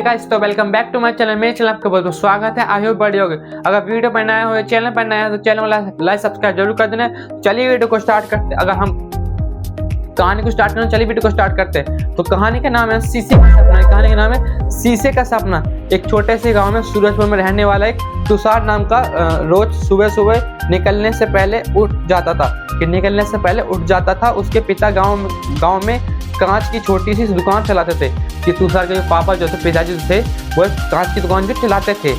Guys तो welcome back to my channel. मेरे channel आपका बहुत बहुत स्वागत है। आई होप बढ़िया होगी। अगर वीडियो पर नया हो, चैनल पर नया है तो चैनल को लाइक सब्सक्राइब जरूर कर देना। चलिए वीडियो को स्टार्ट करते हैं। अगर हम कहानी को स्टार्ट करना, चलिए वीडियो को स्टार्ट करते हैं। तो कहानी का नाम है शीशे का सपना। कहानी का नाम है शीशे का सपना। एक छोटे से गाँव में सूरजपुर में रहने वाला एक तुषार नाम का रोज सुबह सुबह निकलने से पहले उठ जाता था। उसके पिता गाँव में कांच की छोटी सी दुकान चलाते थे कि तुषार के पापा जो थे, पिताजी थे, वो कांच की दुकान जो चलाते थे।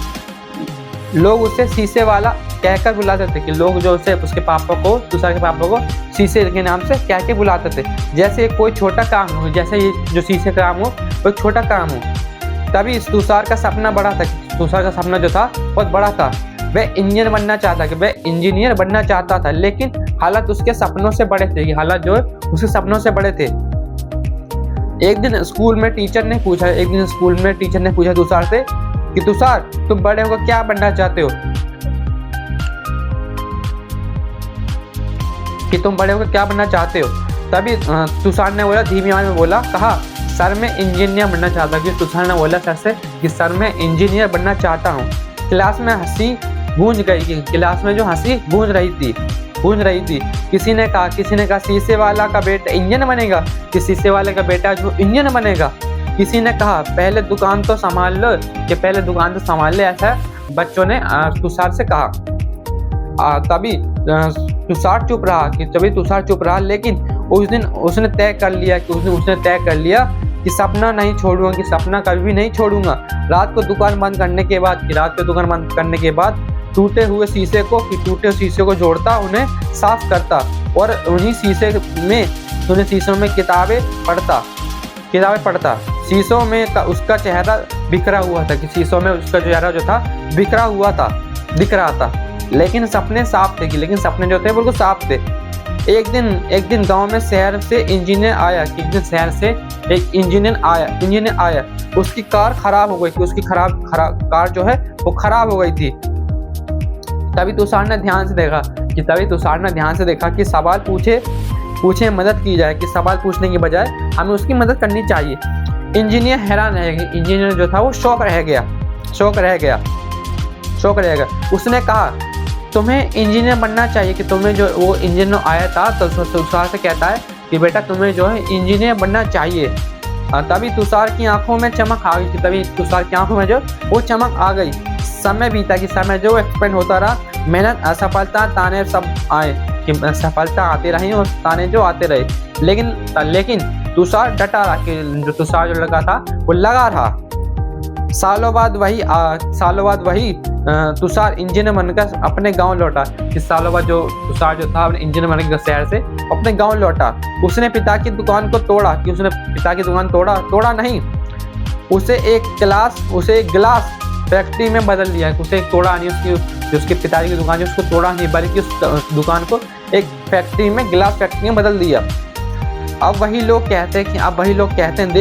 लोग उसे शीशे वाला कहकर बुलाते थे कि लोग जो उसे उसके पापा को, तुषार के पापा को शीशे के नाम से कह के बुलाते थे, जैसे कोई छोटा काम हो, जैसे ये जो शीशे का काम हो वो छोटा काम हो। तभी तुषार का सपना बड़ा था। तुषार का सपना जो था बहुत बड़ा था। वह इंजीनियर बनना चाहता था, लेकिन हालात उसके सपनों से बड़े थे। हालात जो है उसके सपनों से बड़े थे। एक दिन स्कूल में टीचर ने पूछा तुषार से कि तुषार, तुम बड़े होकर क्या बनना चाहते हो? तभी तुषार ने बोला, धीमी आवाज में बोला, कहा सर मैं इंजीनियर बनना चाहता हूँ। तुषार ने बोला सर से कि सर मैं इंजीनियर बनना चाहता हूँ। क्लास में हंसी गूंज गई। क्लास में जो हंसी गूंज रही थी। किसी ने कहा शीशे वाला का बेटा इंजीनियर बनेगा, कि शीशे वाले का बेटा जो इंजीनियर बनेगा। किसी ने कहा पहले दुकान तो संभाल ले, ऐसा बच्चों ने तुषार से कहा। तभी तुषार चुप रहा। लेकिन उस दिन उसने तय कर लिया कि सपना नहीं छोड़ूंगा, कि सपना कभी भी नहीं छोड़ूंगा। रात को दुकान बंद करने के बाद टूटे हुए शीशे को जोड़ता, उन्हें साफ करता और उन्हीं शीशों में किताबें पढ़ता। शीशों में उसका चेहरा बिखरा हुआ था, कि शीशों में उसका चेहरा जो था बिखरा हुआ था, दिख रहा था। लेकिन सपने साफ थे, लेकिन सपने जो थे बिल्कुल साफ थे। एक दिन गांव में शहर से इंजीनियर आया। उसकी कार खराब हो गई थी। कार जो है वो खराब हो गई थी। तभी तुषार ने ध्यान से देखा कि सवाल पूछे मदद की जाए, कि सवाल पूछने की बजाय हमें उसकी मदद करनी चाहिए। इंजीनियर हैरान रह गया। इंजीनियर जो था वो शौक रह गया। उसने कहा तुम्हें इंजीनियर बनना चाहिए, कि तुम्हें जो वो इंजीनियर आया था तो तुषार से कहता है कि बेटा तुम्हें जो है इंजीनियर बनना चाहिए। तभी तुषार की आंखों में चमक आ गई। समय बीता, कि समय जो एक्सपेंड होता रहा, मेहनत, असफलता, ताने सब आए, कि सफलता आती रही और ताने जो आते रहे। लेकिन तुषार डटा रहा, कि जो तुषार जो लगा था वो लगा रहा। सालों बाद वही तुषार इंजीनियर बनकर अपने गांव लौटा। कि सालों बाद जो तुषार जो था इंजीनियर बनकर शहर से अपने गांव लौटा। उसने पिता की दुकान को तोड़ा, कि उसने पिता की दुकान तोड़ा नहीं, उसे एक गिलास फैक्ट्री में बदल दिया। उसे तोड़ा नहीं, उसके पिताजी की दुकान उसको तोड़ा नहीं, बल्कि उस दुकान को एक फैक्ट्री में, गिलास फैक्ट्री में बदल दिया। अब वही लोग कहते हैं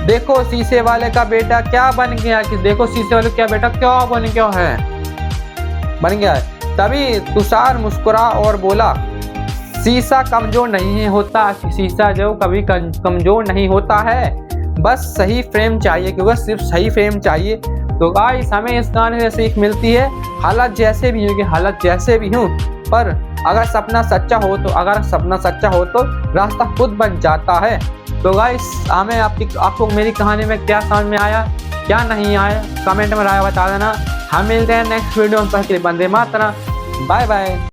देखो शीशे वाले का बेटा क्या बन गया, कि देखो शीशे वाले का बेटा क्या बन गया है। तभी तुषार मुस्कुरा और बोला, शीशा कमजोर नहीं होता, शीशा जो कभी कमजोर नहीं होता है, बस सही फ्रेम चाहिए, कि बस सिर्फ सही फ्रेम चाहिए। तो गाइस हमें इस गाने से सीख मिलती है, हालात जैसे भी हों, पर अगर सपना सच्चा हो तो रास्ता खुद बन जाता है। तो गाइस आपको मेरी कहानी में क्या समझ में आया, क्या नहीं आया, कमेंट में राय बता देना। हम मिलते हैं नेक्स्ट वीडियो में। Vande Mataram, bye bye.